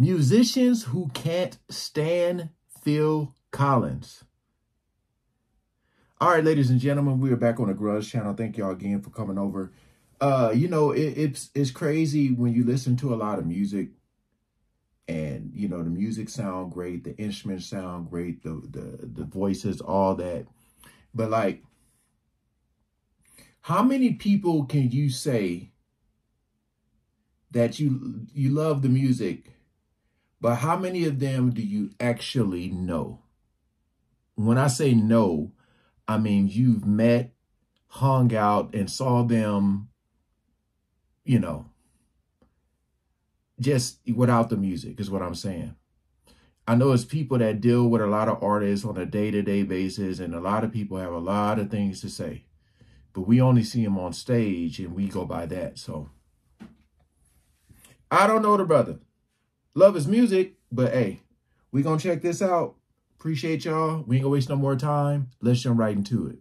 Musicians who can't stand Phil Collins. All right, ladies and gentlemen, we are back on the Grudge channel. Thank y'all again for coming over. You know, it's crazy when you listen to a lot of music and, you know, the music sound great, the instruments sound great, the voices, all that. But like, how many people can you say that you love the music, but how many of them do you actually know? When I say know, I mean you've met, hung out, and saw them, you know, just without the music is what I'm saying. I know it's people that deal with a lot of artists on a day-to-day basis, and a lot of people have a lot of things to say, but we only see them on stage and we go by that. So I don't know the brother. Love his music, but hey, we gonna check this out. Appreciate y'all. We ain't gonna waste no more time. Let's jump right into it.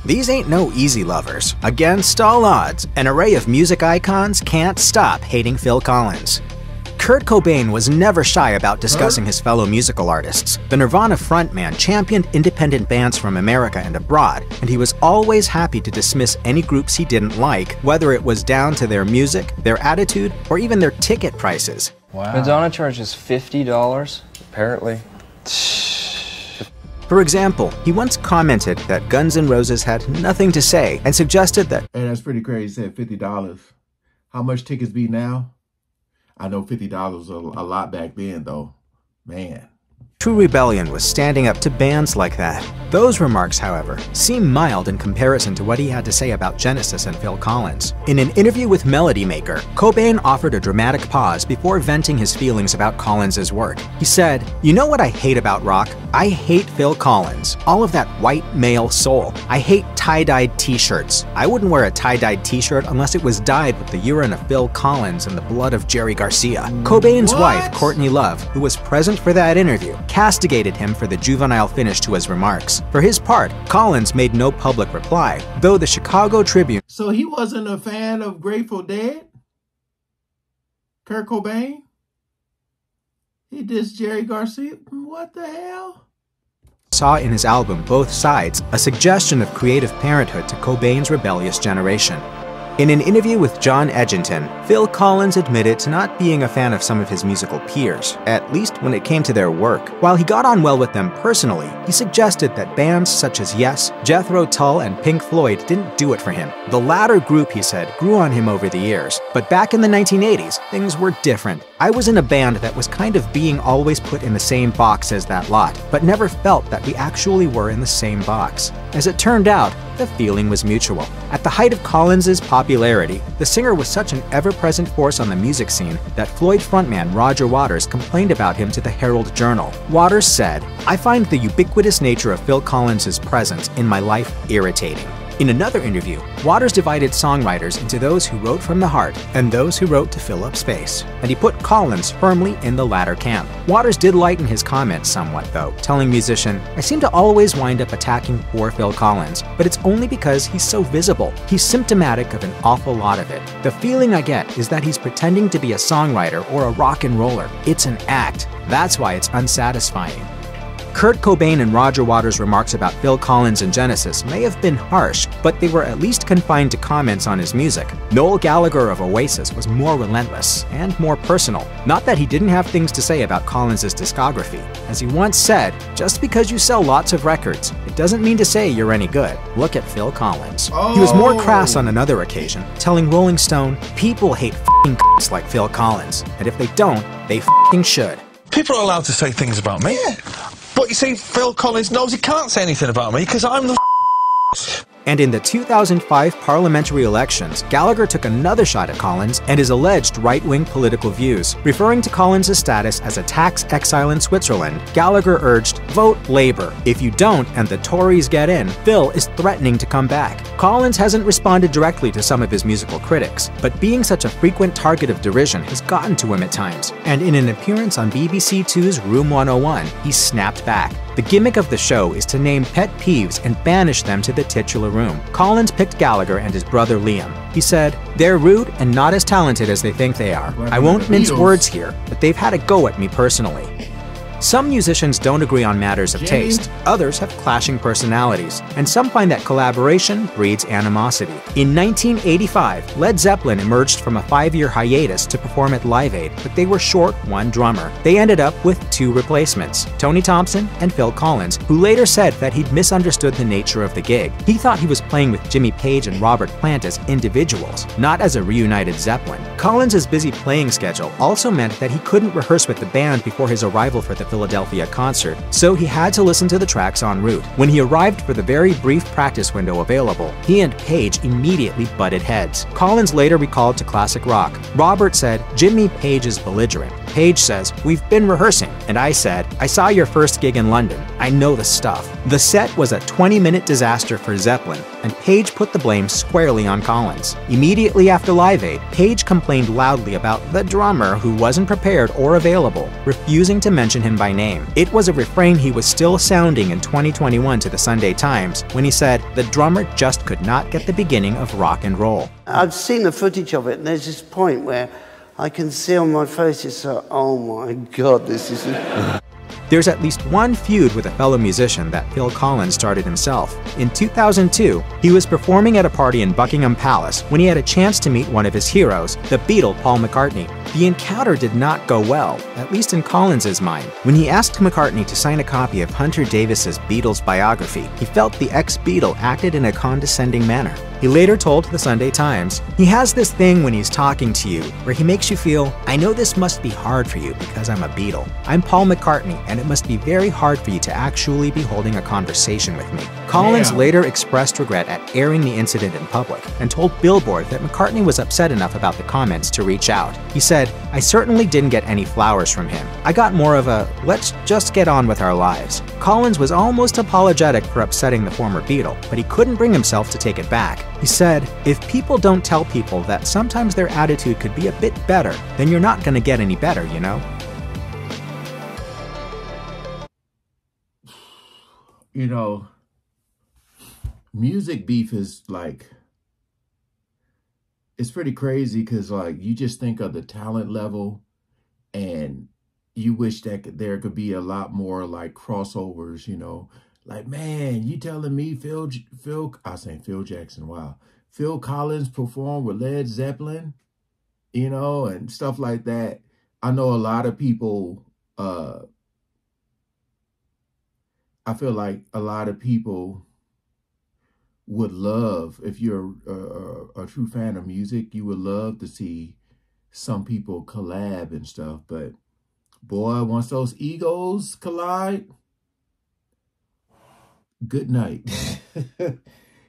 These ain't no easy lovers. Against all odds, an array of music icons can't stop hating Phil Collins. Kurt Cobain was never shy about discussing his fellow musical artists. The Nirvana frontman championed independent bands from America and abroad, and he was always happy to dismiss any groups he didn't like, whether it was down to their music, their attitude, or even their ticket prices. Wow. Madonna charges $50, apparently. For example, he once commented that Guns N' Roses had nothing to say and suggested that, hey, that's pretty crazy. He said $50. How much tickets be now? I know $50 was a lot back then, though. Man. True Rebellion was standing up to bands like that. Those remarks, however, seem mild in comparison to what he had to say about Genesis and Phil Collins. In an interview with Melody Maker, Cobain offered a dramatic pause before venting his feelings about Collins' work. He said, "You know what I hate about rock? I hate Phil Collins. All of that white male soul. I hate tie-dyed t-shirts. I wouldn't wear a tie-dyed t-shirt unless it was dyed with the urine of Phil Collins and the blood of Jerry Garcia." Cobain's wife, Courtney Love, who was present for that interview, castigated him for the juvenile finish to his remarks. For his part, Collins made no public reply, though the Chicago Tribune... So he wasn't a fan of Grateful Dead? Kurt Cobain? He dissed Jerry Garcia? What the hell? ...saw in his album Both Sides a suggestion of creative parenthood to Cobain's rebellious generation. In an interview with John Edgington, Phil Collins admitted to not being a fan of some of his musical peers, at least when it came to their work. While he got on well with them personally, he suggested that bands such as Yes, Jethro Tull, and Pink Floyd didn't do it for him. The latter group, he said, grew on him over the years. But back in the 1980s, things were different. I was in a band that was kind of being always put in the same box as that lot, but never felt that we actually were in the same box. As it turned out, the feeling was mutual. At the height of Collins' popularity, the singer was such an ever-present force on the music scene that Floyd frontman Roger Waters complained about him to the Herald Journal. Waters said, "I find the ubiquitous nature of Phil Collins' presence in my life irritating." In another interview, Waters divided songwriters into those who wrote from the heart and those who wrote to fill up space, and he put Collins firmly in the latter camp. Waters did lighten his comments somewhat, though, telling musician, "I seem to always wind up attacking poor Phil Collins, but it's only because he's so visible. He's symptomatic of an awful lot of it. The feeling I get is that he's pretending to be a songwriter or a rock and roller. It's an act. That's why it's unsatisfying." Kurt Cobain and Roger Waters' remarks about Phil Collins and Genesis may have been harsh, but they were at least confined to comments on his music. Noel Gallagher of Oasis was more relentless and more personal. Not that he didn't have things to say about Collins' discography. As he once said, "Just because you sell lots of records, it doesn't mean to say you're any good. Look at Phil Collins." He was more crass on another occasion, telling Rolling Stone, "People hate f***ing c***s like Phil Collins, and if they don't, they f***ing should." People are allowed to say things about me. Yeah. But you see, Phil Collins knows he can't say anything about me because I'm the And in the 2005 parliamentary elections, Gallagher took another shot at Collins and his alleged right-wing political views. Referring to Collins' status as a tax exile in Switzerland, Gallagher urged, "Vote Labour. If you don't and the Tories get in, Phil is threatening to come back." Collins hasn't responded directly to some of his musical critics, but being such a frequent target of derision has gotten to him at times. And in an appearance on BBC Two's Room 101, he snapped back. The gimmick of the show is to name pet peeves and banish them to the titular room. Collins picked Gallagher and his brother Liam. He said, "They're rude and not as talented as they think they are. I won't mince words here, but they've had a go at me personally." Some musicians don't agree on matters of taste, others have clashing personalities, and some find that collaboration breeds animosity. In 1985, Led Zeppelin emerged from a 5-year hiatus to perform at Live Aid, but they were short one drummer. They ended up with 2 replacements, Tony Thompson and Phil Collins, who later said that he'd misunderstood the nature of the gig. He thought he was playing with Jimmy Page and Robert Plant as individuals, not as a reunited Zeppelin. Collins' busy playing schedule also meant that he couldn't rehearse with the band before his arrival for the Philadelphia concert, so he had to listen to the tracks en route. When he arrived for the very brief practice window available, he and Page immediately butted heads. Collins later recalled to Classic Rock, "Robert said, 'Jimmy Page is belligerent.' Page says, 'We've been rehearsing.' And I said, 'I saw your first gig in London. I know the stuff.'" The set was a 20-minute disaster for Zeppelin, and Page put the blame squarely on Collins. Immediately after Live Aid, Page complained loudly about the drummer who wasn't prepared or available, refusing to mention him by name. It was a refrain he was still sounding in 2021 to the Sunday Times when he said the drummer just could not get the beginning of rock and roll. I've seen the footage of it, and there's this point where I can see on my face, it's like, oh my God, this is... There's at least one feud with a fellow musician that Phil Collins started himself. In 2002, he was performing at a party in Buckingham Palace when he had a chance to meet one of his heroes, the Beatle Paul McCartney. The encounter did not go well, at least in Collins' mind. When he asked McCartney to sign a copy of Hunter Davis's Beatles biography, he felt the ex-Beatle acted in a condescending manner. He later told the Sunday Times, "He has this thing when he's talking to you, where he makes you feel, I know this must be hard for you because I'm a Beatle. I'm Paul McCartney, and it must be very hard for you to actually be holding a conversation with me." Collins later expressed regret at airing the incident in public, and told Billboard that McCartney was upset enough about the comments to reach out. He said, "I certainly didn't get any flowers from him. I got more of a, let's just get on with our lives." Collins was almost apologetic for upsetting the former Beatle, but he couldn't bring himself to take it back. He said, "If people don't tell people that sometimes their attitude could be a bit better, then you're not going to get any better, you know?" You know, music beef is like, it's pretty crazy because like you just think of the talent level and you wish that there could be a lot more like crossovers, you know, like, man, you telling me Phil Jackson, wow. Phil Collins performed with Led Zeppelin, you know, and stuff like that. I know a lot of people, I feel like a lot of people would love, if you're a true fan of music, you would love to see some people collab and stuff. But boy, once those egos collide, good night.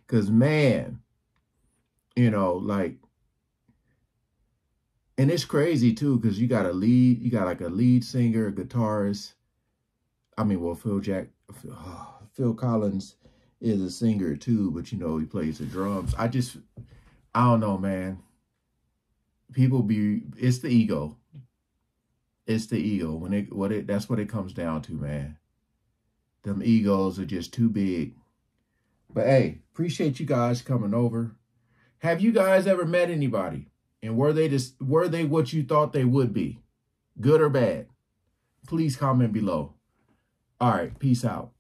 Because man, you know, like, and it's crazy too, because you got like a lead singer, a guitarist. I mean, well, Phil Collins is a singer too, but you know, he plays the drums. I don't know, man. It's the ego. It's the ego. That's what it comes down to, man. Them egos are just too big. But hey, appreciate you guys coming over. Have you guys ever met anybody? And were they what you thought they would be? Good or bad? Please comment below. All right, peace out.